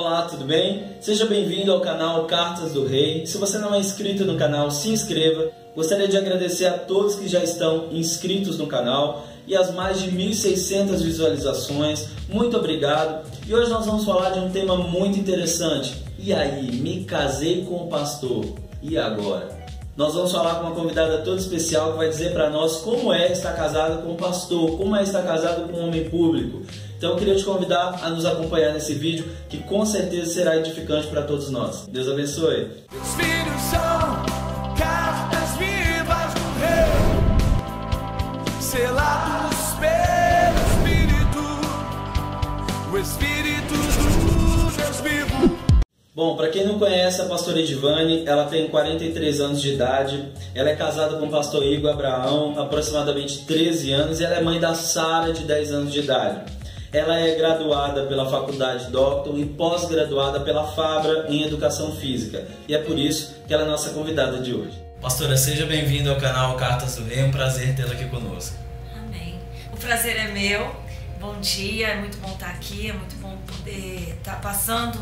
Olá, tudo bem? Seja bem-vindo ao canal Cartas do Rei. Se você não é inscrito no canal, se inscreva. Gostaria de agradecer a todos que já estão inscritos no canal e as mais de 1.600 visualizações. Muito obrigado. E hoje nós vamos falar de um tema muito interessante. E aí, me casei com o pastor. E agora? Nós vamos falar com uma convidada toda especial que vai dizer para nós como é estar casado com um pastor, como é estar casado com um homem público. Então eu queria te convidar a nos acompanhar nesse vídeo, que com certeza será edificante para todos nós. Deus abençoe. Os filhos são cartas vivas do Rei, selados pelo Espírito, o Espírito do Deus vivo. Bom, para quem não conhece a pastora Edivane, ela tem 43 anos de idade, ela é casada com o pastor Igor Abraão, aproximadamente 13 anos, e ela é mãe da Sara, de 10 anos de idade. Ela é graduada pela Faculdade Docton e pós-graduada pela Fabra em Educação Física, e é por isso que ela é nossa convidada de hoje. Pastora, seja bem-vinda ao canal Cartas do Rei, é um prazer tê-la aqui conosco. Amém. O prazer é meu, bom dia, é muito bom estar aqui, é muito bom poder estar passando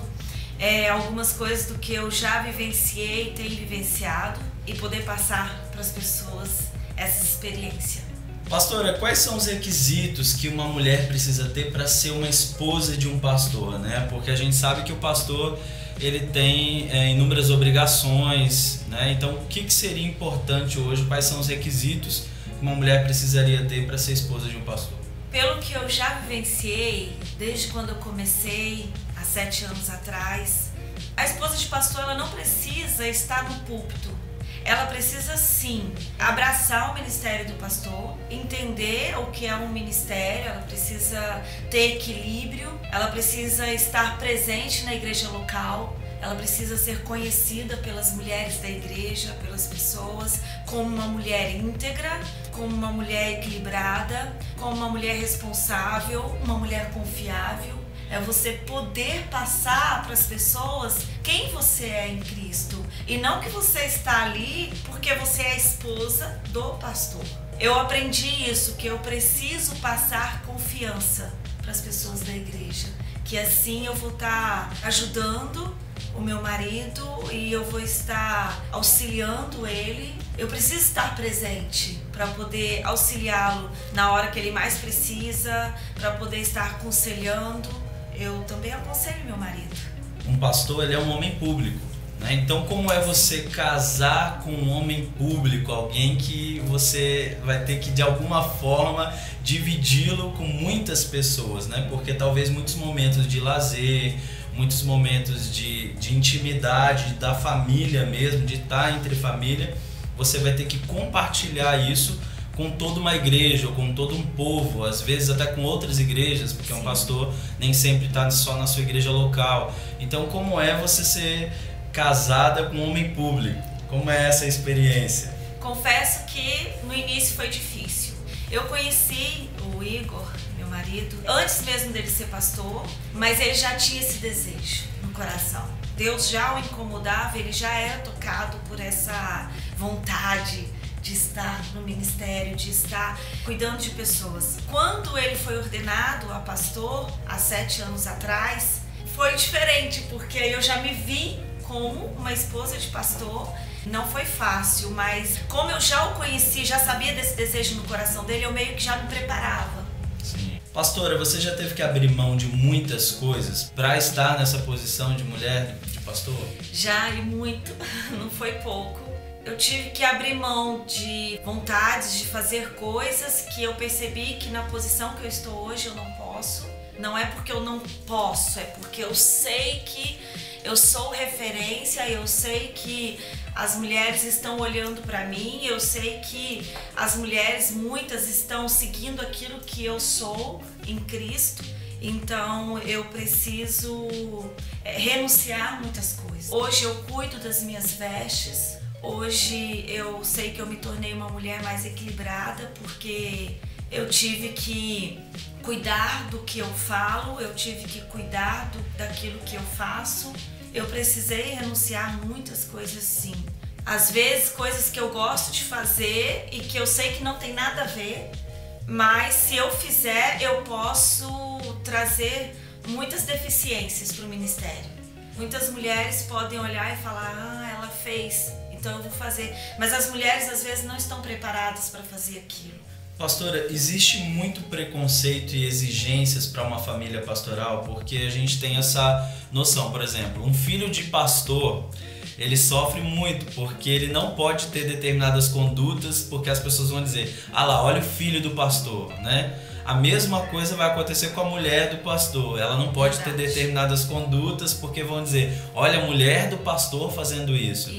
algumas coisas do que eu já vivenciei, tenho vivenciado e poder passar para as pessoas essa experiência. Pastora, quais são os requisitos que uma mulher precisa ter para ser uma esposa de um pastor, né? Porque a gente sabe que o pastor ele tem inúmeras obrigações, né? Então, o que seria importante hoje? Quais são os requisitos que uma mulher precisaria ter para ser esposa de um pastor? Pelo que eu já vivenciei, desde quando eu comecei, há 7 anos atrás, a esposa de pastor ela não precisa estar no púlpito. Ela precisa sim abraçar o ministério do pastor, entender o que é um ministério, ela precisa ter equilíbrio, ela precisa estar presente na igreja local, ela precisa ser conhecida pelas mulheres da igreja, pelas pessoas, como uma mulher íntegra, como uma mulher equilibrada, como uma mulher responsável, uma mulher confiável. É você poder passar para as pessoas quem você é em Cristo e não que você está ali porque você é a esposa do pastor. Eu aprendi isso, que eu preciso passar confiança para as pessoas da igreja, que assim eu vou estar ajudando o meu marido e eu vou estar auxiliando ele. Eu preciso estar presente para poder auxiliá-lo na hora que ele mais precisa, para poder estar aconselhando. Eu também aconselho meu marido. Um pastor, ele é um homem público, né? Então, como é você casar com um homem público, alguém que você vai ter que, de alguma forma, dividi-lo com muitas pessoas, né? Porque talvez muitos momentos de lazer, muitos momentos de intimidade, da família mesmo, de estar entre família, você vai ter que compartilhar isso com toda uma igreja, ou com todo um povo, às vezes até com outras igrejas, porque um pastor nem sempre está só na sua igreja local. Então, como é você ser casada com um homem público? Como é essa experiência? Confesso que no início foi difícil. Eu conheci o Igor, meu marido, antes mesmo dele ser pastor, mas ele já tinha esse desejo no coração. Deus já o incomodava, ele já era tocado por essa vontade de estar no ministério, de estar cuidando de pessoas. Quando ele foi ordenado a pastor, há 7 anos atrás, foi diferente, porque eu já me vi como uma esposa de pastor. Não foi fácil, mas como eu já o conheci, já sabia desse desejo no coração dele, eu meio que já me preparava. Sim. Pastora, você já teve que abrir mão de muitas coisas para estar nessa posição de mulher, de pastor? Já, e muito, não foi pouco. Eu tive que abrir mão de vontades de fazer coisas que eu percebi que na posição que eu estou hoje eu não posso. Não é porque eu não posso, é porque eu sei que eu sou referência, eu sei que as mulheres estão olhando para mim, eu sei que as mulheres, muitas, estão seguindo aquilo que eu sou em Cristo. Então eu preciso renunciar muitas coisas. Hoje eu cuido das minhas vestes. Hoje eu sei que eu me tornei uma mulher mais equilibrada porque eu tive que cuidar do que eu falo, eu tive que cuidar daquilo que eu faço. Eu precisei renunciar muitas coisas sim. Às vezes coisas que eu gosto de fazer e que eu sei que não tem nada a ver, mas se eu fizer eu posso trazer muitas deficiências para o ministério. Muitas mulheres podem olhar e falar, ah, ela fez, então eu vou fazer. Mas as mulheres às vezes não estão preparadas para fazer aquilo. Pastora, existe muito preconceito e exigências para uma família pastoral, porque a gente tem essa noção, por exemplo, um filho de pastor, ele sofre muito, porque ele não pode ter determinadas condutas, porque as pessoas vão dizer, ah lá, olha o filho do pastor, né? A mesma coisa vai acontecer com a mulher do pastor, ela não pode ter determinadas condutas, porque vão dizer, olha a mulher do pastor fazendo isso.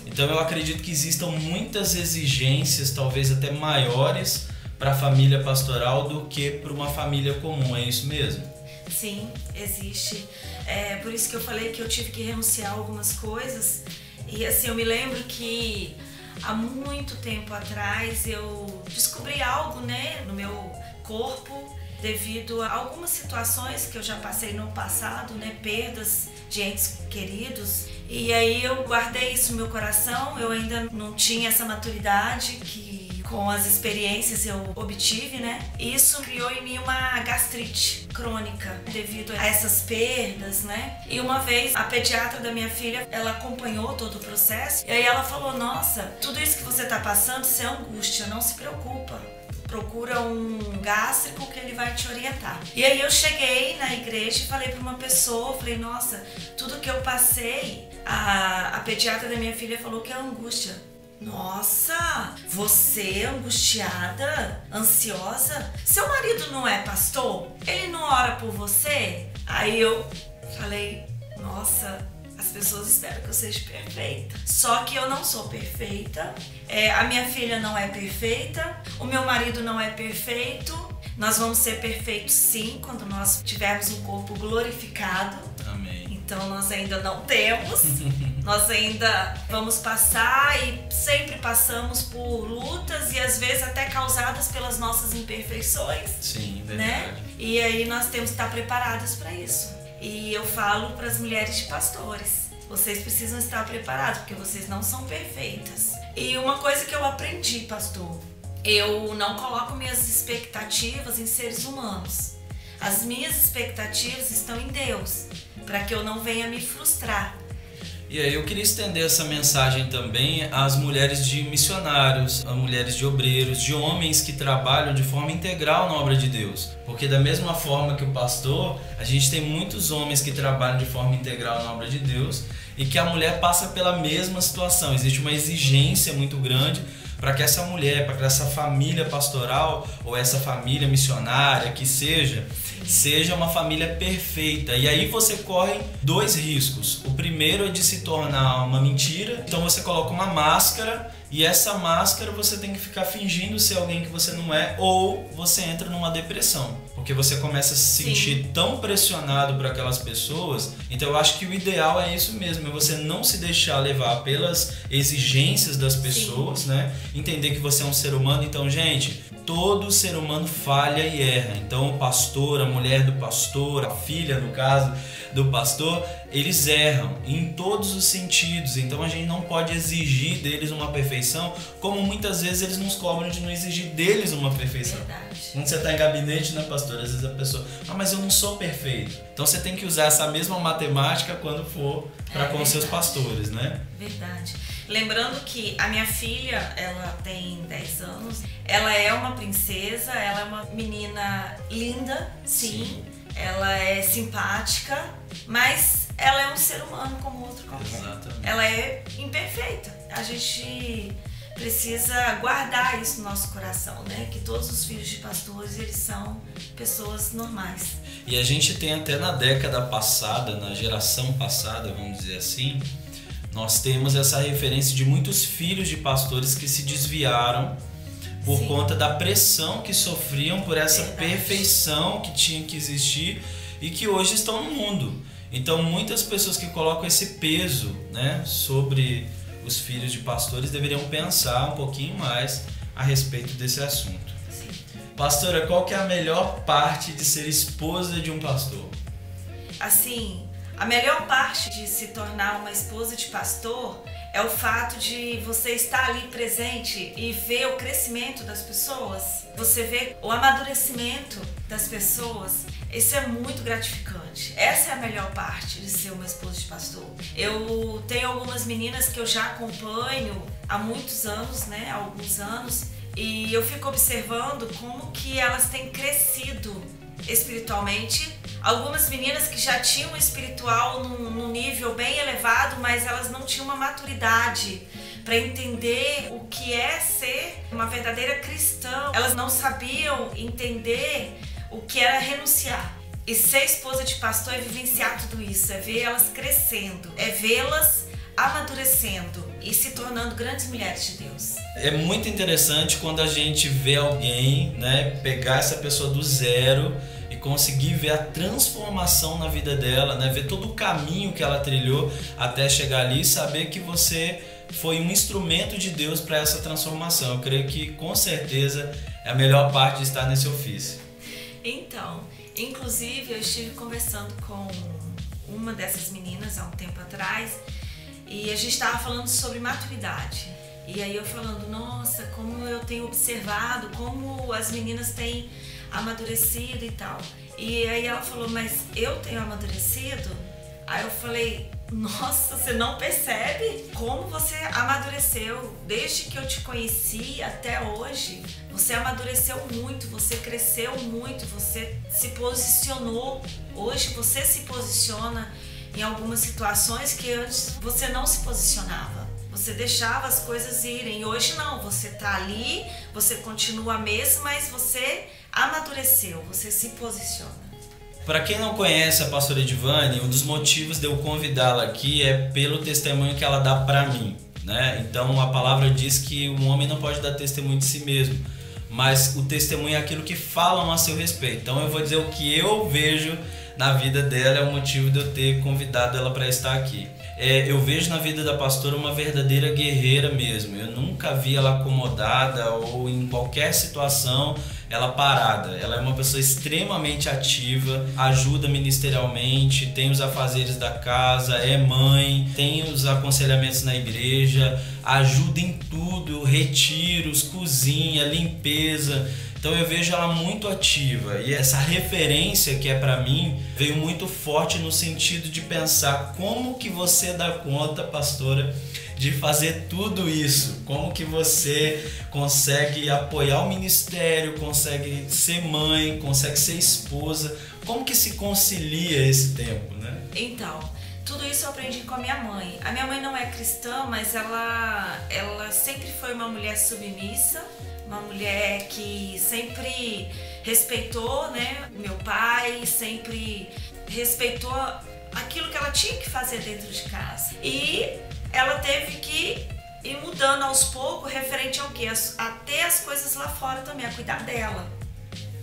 Então eu acredito que existam muitas exigências, talvez até maiores, para a família pastoral do que para uma família comum, é isso mesmo? Sim, existe. É por isso que eu falei que eu tive que renunciar a algumas coisas. E assim, eu me lembro que há muito tempo atrás eu descobri algo, né, no meu corpo devido a algumas situações que eu já passei no passado, né, perdas de entes queridos. E aí eu guardei isso no meu coração, eu ainda não tinha essa maturidade que com as experiências eu obtive, né? Isso criou em mim uma gastrite crônica devido a essas perdas, né? E uma vez a pediatra da minha filha, ela acompanhou todo o processo e aí ela falou, nossa, tudo isso que você tá passando, isso é angústia, não se preocupa. Procura um gástrico que ele vai te orientar. E aí eu cheguei na igreja e falei para uma pessoa, falei, nossa, tudo que eu passei, a pediatra da minha filha falou que é angústia. Nossa, você angustiada, ansiosa? Seu marido não é pastor? Ele não ora por você? Aí eu falei, nossa, as pessoas esperam que eu seja perfeita. Só que eu não sou perfeita, a minha filha não é perfeita, o meu marido não é perfeito. Nós vamos ser perfeitos sim, quando nós tivermos um corpo glorificado. Amém. Então nós ainda não temos, nós ainda vamos passar e sempre passamos por lutas e às vezes até causadas pelas nossas imperfeições. Sim, verdade. Né? E aí nós temos que estar preparados para isso. E eu falo para as mulheres de pastores, vocês precisam estar preparados porque vocês não são perfeitas. E uma coisa que eu aprendi, pastor, eu não coloco minhas expectativas em seres humanos. As minhas expectativas estão em Deus, para que eu não venha me frustrar. E aí eu queria estender essa mensagem também às mulheres de missionários, às mulheres de obreiros, de homens que trabalham de forma integral na obra de Deus. Porque da mesma forma que o pastor, a gente tem muitos homens que trabalham de forma integral na obra de Deus e que a mulher passa pela mesma situação. Existe uma exigência muito grande para que essa mulher, para que essa família pastoral ou essa família missionária que seja uma família perfeita. E aí você corre dois riscos. O primeiro é de se tornar uma mentira. Então você coloca uma máscara e essa máscara você tem que ficar fingindo ser alguém que você não é, ou você entra numa depressão. Porque você começa a se sentir tão pressionado por aquelas pessoas. Então eu acho que o ideal é isso mesmo, é você não se deixar levar pelas exigências das pessoas, né? Entender que você é um ser humano. Então, gente, todo ser humano falha e erra. Então o pastor, a mulher do pastor, a filha, no caso, do pastor, eles erram em todos os sentidos. Então a gente não pode exigir deles uma perfeição, como muitas vezes eles nos cobram de não exigir deles uma perfeição. Verdade. Quando você está em gabinete, né, pastor? Às vezes a pessoa, mas eu não sou perfeito. Então você tem que usar essa mesma matemática quando for para com os seus pastores, né? Verdade. Lembrando que a minha filha, ela tem 10 anos, ela é uma princesa, ela é uma menina linda, sim. Ela é simpática, mas ela é um ser humano como outro qualquer. Exatamente. Ela é imperfeita. A gente precisa guardar isso no nosso coração, né? Que todos os filhos de pastores, eles são pessoas normais. E a gente tem até na década passada, na geração passada, vamos dizer assim, nós temos essa referência de muitos filhos de pastores que se desviaram por conta da pressão que sofriam por essa perfeição que tinha que existir e que hoje estão no mundo. Então muitas pessoas que colocam esse peso, né, sobre os filhos de pastores deveriam pensar um pouquinho mais a respeito desse assunto. Sim. Pastora, qual que é a melhor parte de ser esposa de um pastor? Assim, A melhor parte de se tornar uma esposa de pastor é o fato de você estar ali presente e ver o crescimento das pessoas. Você vê o amadurecimento das pessoas. Isso é muito gratificante. Essa é a melhor parte de ser uma esposa de pastor. Eu tenho algumas meninas que eu já acompanho há muitos anos, né? Há alguns anos. E eu fico observando como que elas têm crescido espiritualmente. Algumas meninas que já tinham espiritual num nível bem elevado, mas elas não tinham uma maturidade para entender o que é ser uma verdadeira cristã. Elas não sabiam entender o que era renunciar. E ser esposa de pastor é vivenciar tudo isso, é ver elas crescendo, é vê-las amadurecendo e se tornando grandes mulheres de Deus. É muito interessante quando a gente vê alguém, né, pegar essa pessoa do zero e conseguir ver a transformação na vida dela, né, ver todo o caminho que ela trilhou até chegar ali e saber que você foi um instrumento de Deus para essa transformação. Eu creio que com certeza é a melhor parte de estar nesse ofício. Então, inclusive eu estive conversando com uma dessas meninas há um tempo atrás e a gente estava falando sobre maturidade. E aí eu falando, nossa, como eu tenho observado, como as meninas têm amadurecido e tal. E aí ela falou, mas eu tenho amadurecido? Aí eu falei, nossa, você não percebe como você amadureceu desde que eu te conheci até hoje. Você amadureceu muito, você cresceu muito, você se posicionou. Hoje você se posiciona em algumas situações que antes você não se posicionava. Você deixava as coisas irem. Hoje não, você tá ali, você continua mesmo, mas você amadureceu, você se posiciona. Para quem não conhece a pastora Edivane, um dos motivos de eu convidá-la aqui é pelo testemunho que ela dá para mim, né? Então a palavra diz que um homem não pode dar testemunho de si mesmo, mas o testemunho é aquilo que falam a seu respeito. Então eu vou dizer o que eu vejo na vida dela, é o motivo de eu ter convidado ela para estar aqui. Eu vejo na vida da pastora uma verdadeira guerreira mesmo. Eu nunca vi ela acomodada ou em qualquer situação ela parada. Ela é uma pessoa extremamente ativa, ajuda ministerialmente, tem os afazeres da casa, é mãe, tem os aconselhamentos na igreja, ajuda em tudo, retiros, cozinha, limpeza. Então eu vejo ela muito ativa e essa referência que é para mim veio muito forte no sentido de pensar como que você dá conta, pastora, de fazer tudo isso, como que você consegue apoiar o ministério, consegue ser mãe, consegue ser esposa, como que se concilia esse tempo, né? Então, tudo isso eu aprendi com a minha mãe. A minha mãe não é cristã, mas ela sempre foi uma mulher submissa, uma mulher que sempre respeitou, né, meu pai, sempre respeitou aquilo que ela tinha que fazer dentro de casa. E ela teve que ir mudando aos poucos referente ao quê? A ter as coisas lá fora também, a cuidar dela.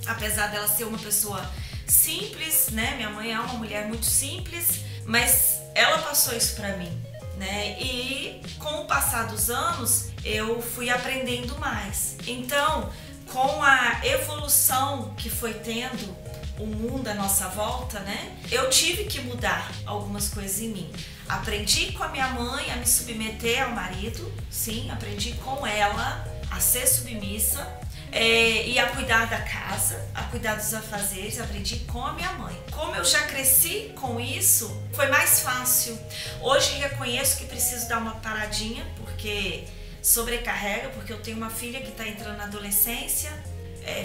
Apesar dela ser uma pessoa simples, né, minha mãe é uma mulher muito simples, mas ela passou isso pra mim, né? E com o passar dos anos, eu fui aprendendo mais. Então, com a evolução que foi tendo o mundo à nossa volta, né? Eu tive que mudar algumas coisas em mim. Aprendi com a minha mãe a me submeter ao marido, sim, aprendi com ela a ser submissa e a cuidar da casa, a cuidar dos afazeres, aprendi com a minha mãe. Como eu já cresci com isso, foi mais fácil. Hoje reconheço que preciso dar uma paradinha, porque sobrecarrega, porque eu tenho uma filha que está entrando na adolescência,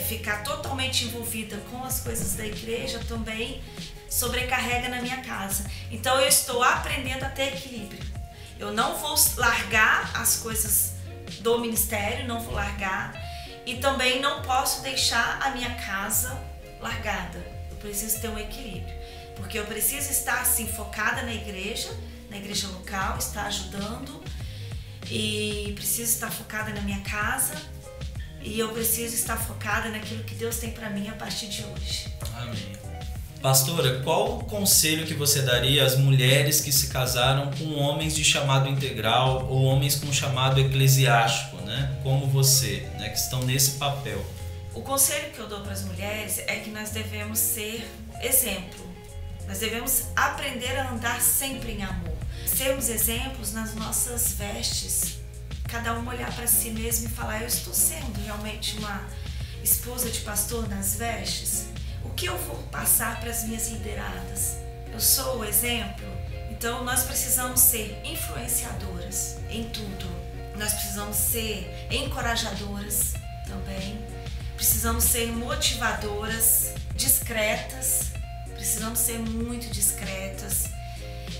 ficar totalmente envolvida com as coisas da igreja também sobrecarrega na minha casa. Então eu estou aprendendo a ter equilíbrio. Eu não vou largar as coisas do ministério, não vou largar, e também não posso deixar a minha casa largada. Eu preciso ter um equilíbrio, porque eu preciso estar assim focada na igreja local, estar ajudando, e preciso estar focada na minha casa, e eu preciso estar focada naquilo que Deus tem para mim a partir de hoje. Amém. Pastora, qual o conselho que você daria às mulheres que se casaram com homens de chamado integral ou homens com chamado eclesiástico, né? Como você, né? Que estão nesse papel? O conselho que eu dou para as mulheres é que nós devemos ser exemplo Nós devemos aprender a andar sempre em amor. Sermos exemplos nas nossas vestes. Cada um olhar para si mesmo e falar, eu estou sendo realmente uma esposa de pastor nas vestes? O que eu vou passar para as minhas lideradas? Eu sou o exemplo? Então nós precisamos ser influenciadoras em tudo. Nós precisamos ser encorajadoras também. Precisamos ser motivadoras, discretas. Precisamos ser muito discretas.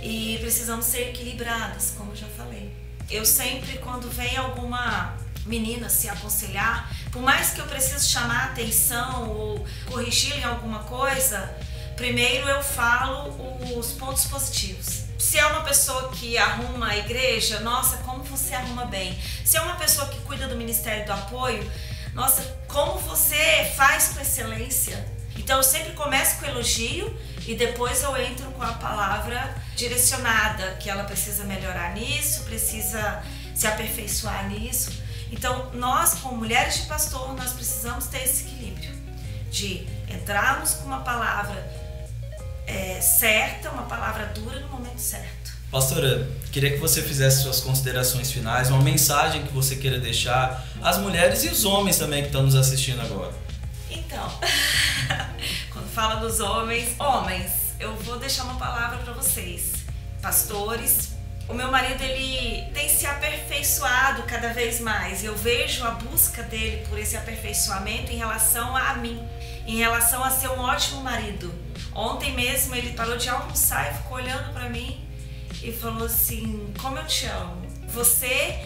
E precisamos ser equilibradas, como eu já falei. Eu sempre, quando vem alguma menina se aconselhar, por mais que eu precise chamar a atenção ou corrigir em alguma coisa, primeiro eu falo os pontos positivos. Se é uma pessoa que arruma a igreja, nossa, como você arruma bem. Se é uma pessoa que cuida do Ministério do Apoio, nossa, como você faz com excelência. Então eu sempre começo com elogio e depois eu entro com a palavra direcionada, que ela precisa melhorar nisso, precisa se aperfeiçoar nisso. Então nós, como mulheres de pastor, nós precisamos ter esse equilíbrio de entrarmos com uma palavra certa, uma palavra dura no momento certo. Pastora, queria que você fizesse suas considerações finais, uma mensagem que você queira deixar às mulheres e os homens também que estão nos assistindo agora. Então, quando fala dos homens, eu vou deixar uma palavra para vocês, pastores. O meu marido, ele tem se aperfeiçoado cada vez mais. Eu vejo a busca dele por esse aperfeiçoamento em relação a mim, em relação a ser um ótimo marido. Ontem mesmo ele parou de almoçar e ficou olhando para mim e falou assim, como eu te amo. Você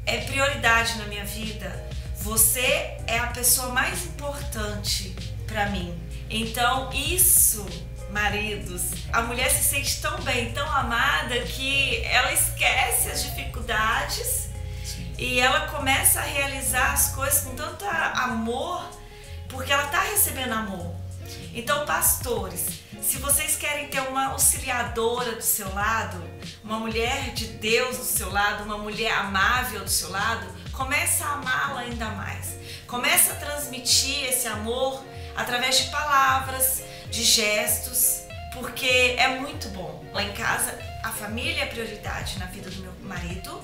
é prioridade na minha vida. Você é a pessoa mais importante para mim. Então isso, maridos, a mulher se sente tão bem, tão amada, que ela esquece as dificuldades. Sim. E ela começa a realizar as coisas com tanto amor, porque ela está recebendo amor. Sim. Então, pastores, se vocês querem ter uma auxiliadora do seu lado, uma mulher de Deus do seu lado, uma mulher amável do seu lado, começa a amá-la ainda mais. Começa a transmitir esse amor através de palavras, de gestos, porque é muito bom. Lá em casa, a família é prioridade na vida do meu marido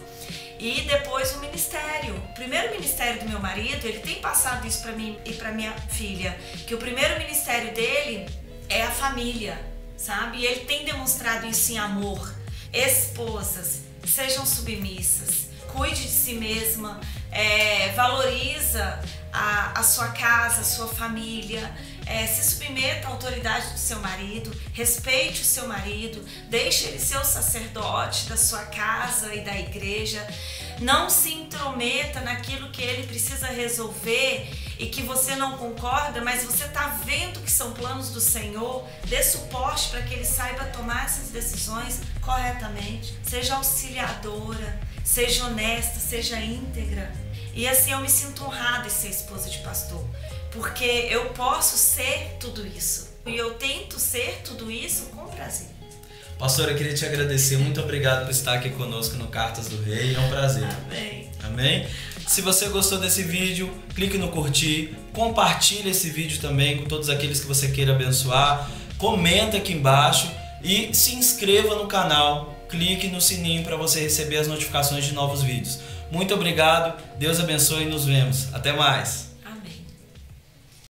e depois o ministério. O primeiro ministério do meu marido, ele tem passado isso para mim e para minha filha, que o primeiro ministério dele é a família, sabe? E ele tem demonstrado isso em amor. Esposas, sejam submissas, cuide de si mesma, valoriza a sua casa, a sua família, se submeta à autoridade do seu marido, respeite o seu marido, deixe ele ser o sacerdote da sua casa e da igreja. Não se intrometa naquilo que ele precisa resolver e que você não concorda, mas você está vendo que são planos do Senhor. Dê suporte para que ele saiba tomar essas decisões corretamente. Seja auxiliadora, seja honesta, seja íntegra. E assim eu me sinto honrada em ser esposa de pastor, porque eu posso ser tudo isso. E eu tento ser tudo isso com prazer. Pastora, eu queria te agradecer. Muito obrigado por estar aqui conosco no Cartas do Rei. É um prazer. Amém. Amém? Se você gostou desse vídeo, clique no curtir, compartilhe esse vídeo também com todos aqueles que você queira abençoar, comenta aqui embaixo e se inscreva no canal, clique no sininho para você receber as notificações de novos vídeos. Muito obrigado, Deus abençoe e nos vemos. Até mais!